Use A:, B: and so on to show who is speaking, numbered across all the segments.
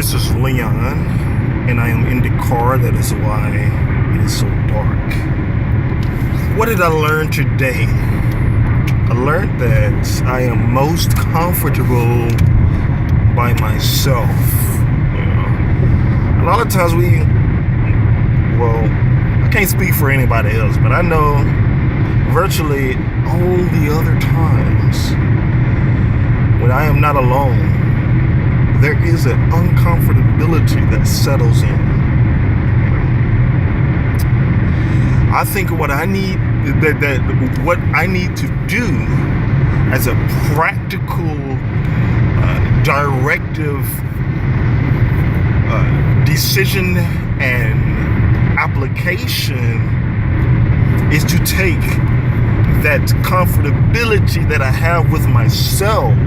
A: This is Leon, and I am in the car. That is why it is so dark. What did I learn today? I learned that I am most comfortable by myself. You know, a lot of times I can't speak for anybody else, but I know virtually all the other times when I am not alone, there is an uncomfortability that settles in. I think what I need to do as a practical directive decision and application is to take that comfortability that I have with myself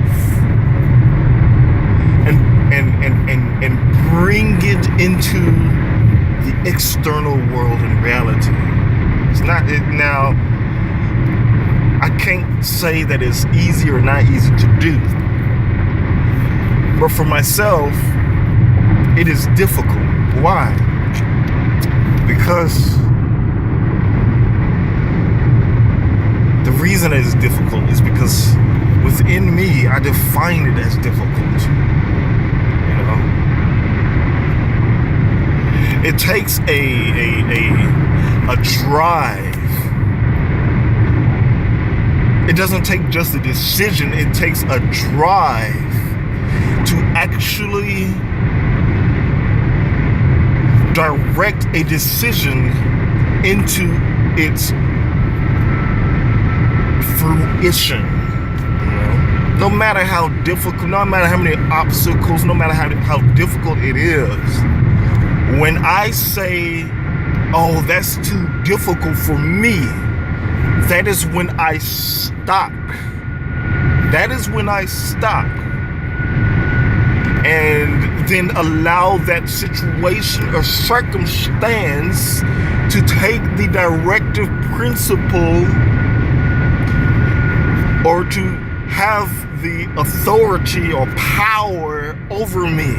A: and bring it into the external world and reality. It's not it now. I can't say that it's easy or not easy to do, but for myself, it is difficult. Why? Because the reason it is difficult is because within me, I define it as difficult. You know, it takes a drive. It doesn't take just a decision. It takes a drive to actually direct a decision into its fruition. No matter how difficult, no matter how many obstacles, no matter how difficult it is, when I say, oh, that's too difficult for me, that is when I stop. That is when I stop. And then allow that situation or circumstance to take the directive principle or to have the authority or power over me,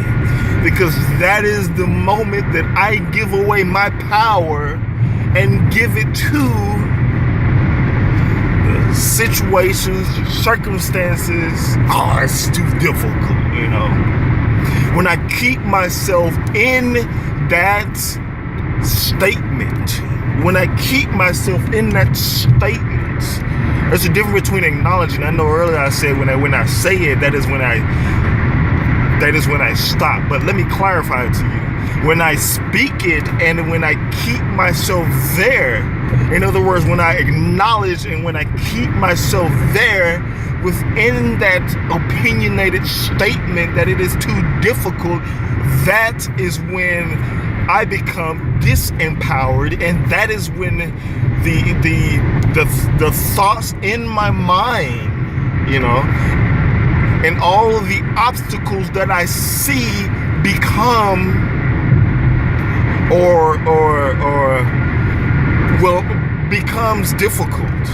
A: because that is the moment that I give away my power and give it to the situations, circumstances. Oh, it's too difficult, you know. When I keep myself in that statement, when I keep myself in that statement, there's a difference between acknowledging. I know earlier I said when I say it, that is when I stop. But let me clarify it to you. When I speak it and when I keep myself there, in other words, when I acknowledge and when I keep myself there within that opinionated statement that it is too difficult, that is when I become disempowered, and that is when the thoughts in my mind, you know, and all of the obstacles that I see become becomes difficult,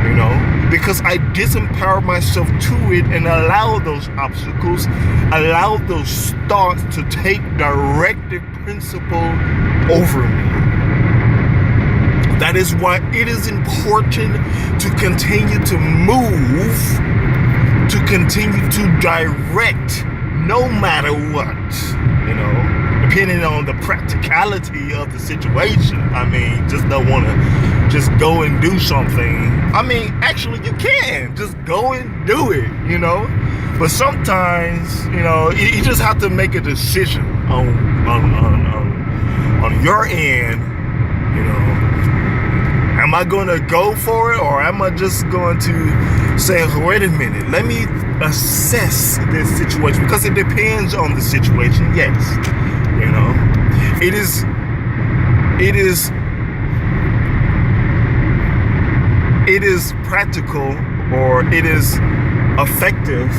A: you know, because I disempower myself to it and allow those obstacles, allow those thoughts to take directive principle over me. That is why it is important to continue to move, to continue to direct, no matter what, you know, depending on the practicality of the situation. I mean, just don't want to just go and do something. I mean, actually, you can just go and do it, you know. But sometimes, you know, you just have to make a decision on your end, you know. Am I going to go for it, or am I just going to say, wait a minute, let me assess this situation? Because it depends on the situation, yes. You know, it is practical, or it is effective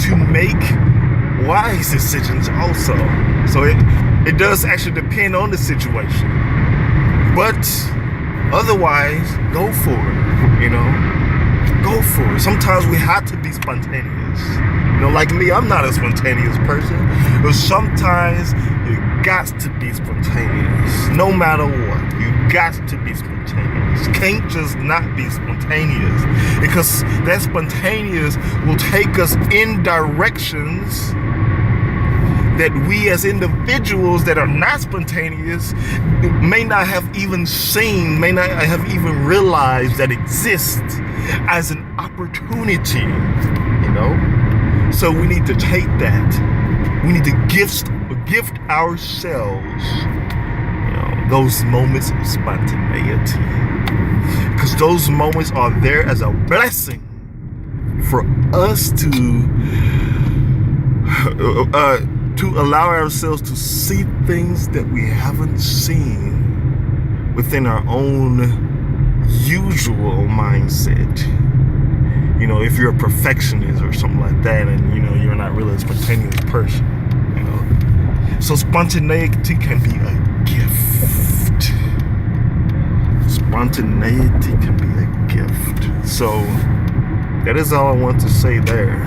A: to make wise decisions also. So it does actually depend on the situation. But otherwise, go for it, you know. Go for it. Sometimes we have to be spontaneous. You know, like me, I'm not a spontaneous person, but sometimes you got to be spontaneous. No matter what, you got to be spontaneous. Can't just not be spontaneous, because that spontaneous will take us in directions that we as individuals that are not spontaneous may not have even seen, may not have even realized that exists as an opportunity, you know? So we need to take that. We need to gift ourselves, you know, those moments of spontaneity. Because those moments are there as a blessing for us to allow ourselves to see things that we haven't seen within our own usual mindset. You know, if you're a perfectionist or something like that, and you know you're not really a spontaneous person, you know. So spontaneity can be a gift. Spontaneity can be a gift. So that is all I want to say there.